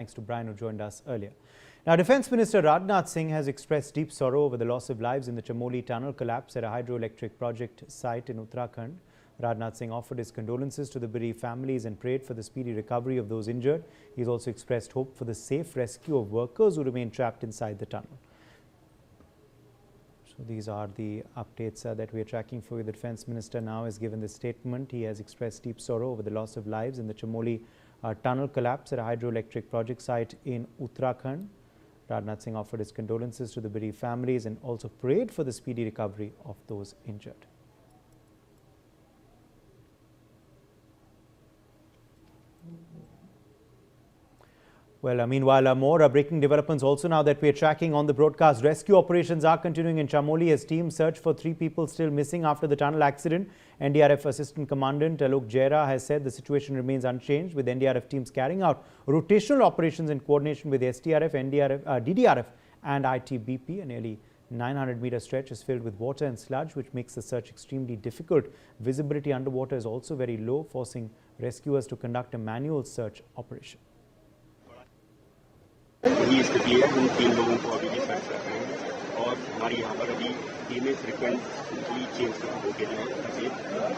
Thanks to Brian who joined us earlier. Now, Defence Minister Rajnath Singh has expressed deep sorrow over the loss of lives in the Chamoli tunnel collapse at a hydroelectric project site in Uttarakhand. Rajnath Singh offered his condolences to the bereaved families and prayed for the speedy recovery of those injured. He's also expressed hope for the safe rescue of workers who remain trapped inside the tunnel. So these are the updates that we are tracking for you. The Defence Minister now has given this statement. He has expressed deep sorrow over the loss of lives in the Chamoli tunnel collapse at a hydroelectric project site in Uttarakhand. Rajnath Singh offered his condolences to the bereaved families and also prayed for the speedy recovery of those injured. Well, meanwhile, more breaking developments also now that we are tracking on the broadcast. Rescue operations are continuing in Chamoli as teams search for 3 people still missing after the tunnel accident. NDRF Assistant Commandant Alok Jaira has said the situation remains unchanged, with NDRF teams carrying out rotational operations in coordination with SDRF, DDRF and ITBP. A nearly 900-meter stretch is filled with water and sludge, which makes the search extremely difficult. Visibility underwater is also very low, forcing rescuers to conduct a manual search operation. वही स्थिति है। उन 3 लोगों को अभी भी search कर रहे हैं और हमारी यहाँ पर अभी टीमें फ्रिक्वेंटली चेंज हो गई हैं।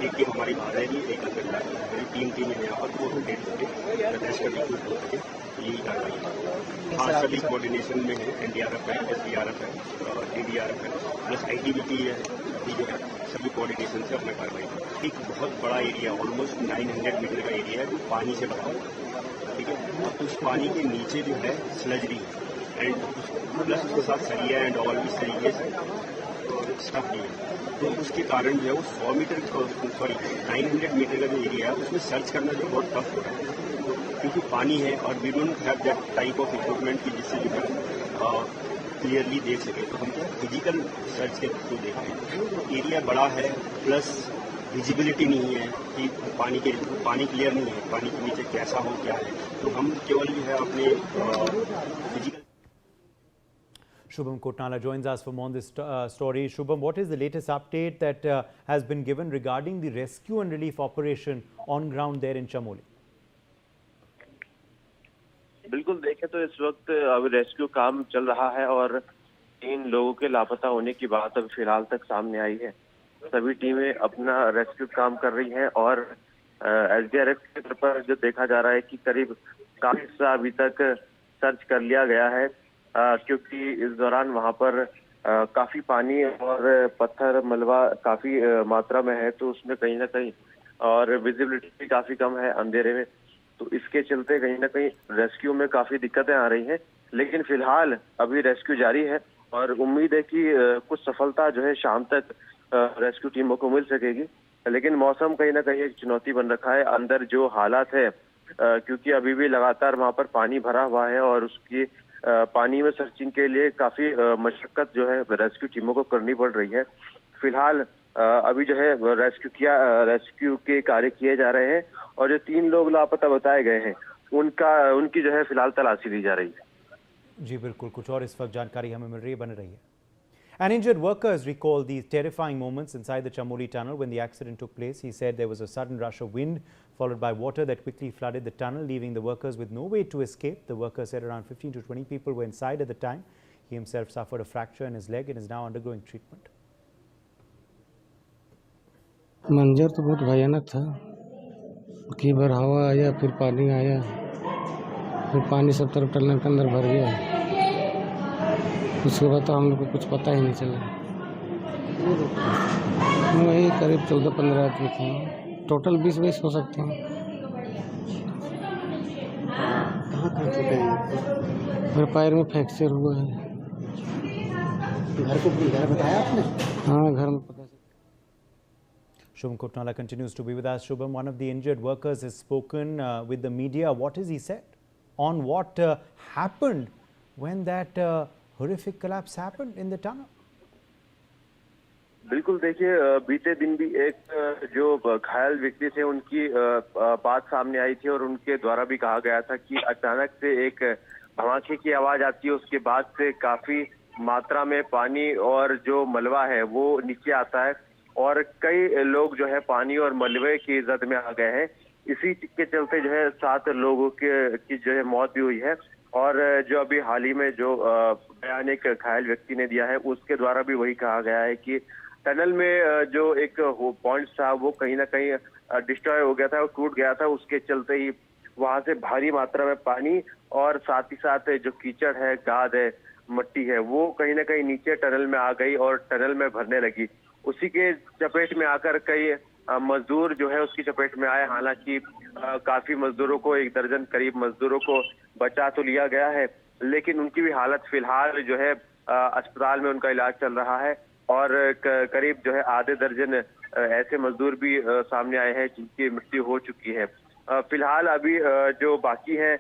एक टीम हमारी बाहर रहेगी, एक अंदर जाएगी। हमारी 3 टीमें यहाँ पर वो रोटेट होकर प्रदेश का रिक्रूट हो सके, यही कार्रवाई है। खास सभी कोऑर्डिनेशन में है, एनडीआरएफ है, एसडीआरएफ है, डीडीआरएफ है, प्लस आईटीबीपी है। अभी जो है सभी कोऑर्डिनेशन से अपना कार्रवाई है। एक बहुत बड़ा एरिया, ऑलमोस्ट 900 मीटर का एरिया है, जो पानी से भरा हुआ है। ठीक है, उस पानी के नीचे जो है स्लजरी एंड प्लस उसके साथ सरिया एंड ऑल इस तरीके से स्टफ नहीं है। तो उसके कारण जो है वो 100 मीटर 900 मीटर का जो एरिया है उसमें सर्च करना जो बहुत टफ हो रहा है, क्योंकि पानी है और we don't have that type of equipment की जिससे जो है क्लियरली देख सके। तो हम क्या फिजिकल सर्च के थ्रू देख रहे हैं। तो एरिया बड़ा है, प्लस विजिबिलिटी नहीं है कि पानी क्लियर नहीं है, पानी के नीचे कैसा हो क्या है। तो हम केवल जो है अपने physical. Shubham Kotnala joins us for more on this story. Shubham, what is the latest update that has been given regarding the rescue and relief operation on ground there in Chamoli? बिल्कुल देखें तो इस वक्त अभी rescue काम चल रहा है और 3 लोगों के लापता होने की बात अभी फिलहाल तक सामने आई है। सभी टीमें अपना रेस्क्यू काम कर रही हैं और एसडीआरएफ के तौर पर जो देखा जा रहा है कि करीब काफी हिस्सा अभी तक सर्च कर लिया गया है, क्योंकि इस दौरान वहां पर काफी पानी और पत्थर मलबा काफी मात्रा में है, तो उसमें कहीं ना कहीं और विजिबिलिटी भी काफी कम है अंधेरे में, तो इसके चलते कहीं ना कहीं रेस्क्यू में काफी दिक्कतें आ रही हैं। लेकिन फिलहाल अभी रेस्क्यू जारी है और उम्मीद है कि कुछ सफलता जो है शाम तक रेस्क्यू टीमों को मिल सकेगी। लेकिन मौसम कहीं ना कहीं एक चुनौती बन रखा है। अंदर जो हालात है, क्योंकि अभी भी लगातार वहां पर पानी भरा हुआ है और उसकी पानी में सर्चिंग के लिए काफी मशक्कत जो है रेस्क्यू टीमों को करनी पड़ रही है। फिलहाल अभी जो है रेस्क्यू के कार्य किए जा रहे हैं और जो 3 लोग लापता बताए गए हैं उनकी जो है फिलहाल तलाशी ली जा रही है। जी बिल्कुल, कुछ और इस वक्त जानकारी हमें मिल रही है, बने रही है। An injured worker has recalled these terrifying moments inside the Chamoli tunnel when the accident took place. He said there was a sudden rush of wind followed by water that quickly flooded the tunnel, leaving the workers with no way to escape. The worker said around 15 to 20 people were inside at the time. He himself suffered a fracture in his leg and is now undergoing treatment. मंजर तो बहुत भयानक था कि बार हवा आया, फिर पानी आया, फिर पानी सब तरफ टनल के अंदर भर गया। उसके बाद तो हम लोग को कुछ पता ही नहीं चला। वही करीब 14-15 आदमी थे, टोटल 20-22 हो सकते हैं। मेरे पैर में फ्रैक्चर हुआ है। घर बताया आपने? हाँ, घर में पता। Shubham Kotnala continues to be with us. Shubham, one of the injured workers has spoken with the media. What has he said on what happened when that horrific collapse happened in the tunnel? बिल्कुल देखिए, बीते दिन भी एक जो घायल व्यक्ति थे उनकी बात सामने आई थी और उनके द्वारा भी कहा गया था कि अचानक से एक धमाके की आवाज आती है, उसके बाद से काफी मात्रा में पानी और जो मलबा है वो नीचे आता है और कई लोग जो है पानी और मलबे की जद में आ गए हैं। इसी के चलते जो है 7 लोगों की जो है मौत भी हुई है। और जो अभी हाल ही में जो बयान एक घायल व्यक्ति ने दिया है उसके द्वारा भी वही कहा गया है कि टनल में जो एक पॉइंट था वो कहीं ना कहीं डिस्ट्रॉय हो गया था और टूट गया था। उसके चलते ही वहां से भारी मात्रा में पानी और साथ ही साथ जो कीचड़ है, गाद है, मट्टी है, वो कहीं ना कहीं नीचे टनल में आ गई और टनल में भरने लगी। उसी के चपेट में आकर कई मजदूर जो है उसकी चपेट में आए। हालांकि काफी मजदूरों को, 1 दर्जन करीब मजदूरों को बचा तो लिया गया है, लेकिन उनकी भी हालत फिलहाल जो है अस्पताल में उनका इलाज चल रहा है। और करीब जो है आधे दर्जन ऐसे मजदूर भी सामने आए हैं जिनकी मृत्यु हो चुकी है। फिलहाल अभी जो बाकी हैं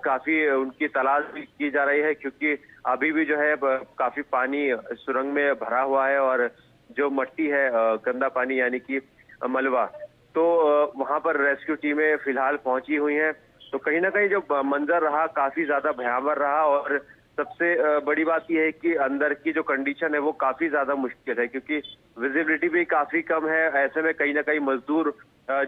काफी उनकी तलाश भी की जा रही है, क्योंकि अभी भी जो है काफी पानी सुरंग में भरा हुआ है और जो मट्टी है, गंदा पानी यानी कि मलबा, तो वहां पर रेस्क्यू टीमें फिलहाल पहुंची हुई हैं। तो कहीं ना कहीं जो मंजर रहा काफी ज्यादा भयावह रहा। और सबसे बड़ी बात यह है कि अंदर की जो कंडीशन है वो काफी ज्यादा मुश्किल है, क्योंकि विजिबिलिटी भी काफी कम है। ऐसे में कहीं ना कहीं मजदूर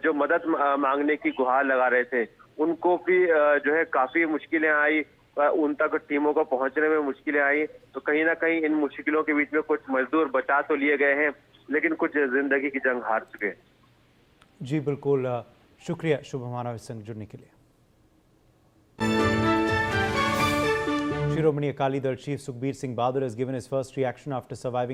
जो मदद मांगने की गुहार लगा रहे थे उनको भी जो है काफी मुश्किलें आई, उन तक टीमों को पहुंचने में मुश्किलें आई। तो कहीं ना कहीं इन मुश्किलों के बीच में कुछ मजदूर बचा तो लिए गए हैं, लेकिन कुछ जिंदगी की जंग हार चुके हैं। जी बिल्कुल, शुक्रिया शुभम हमारे संग जुड़ने के लिए। Shiromani Akali Dal Chief Sukhbir Singh Bahadur has given his first reaction after surviving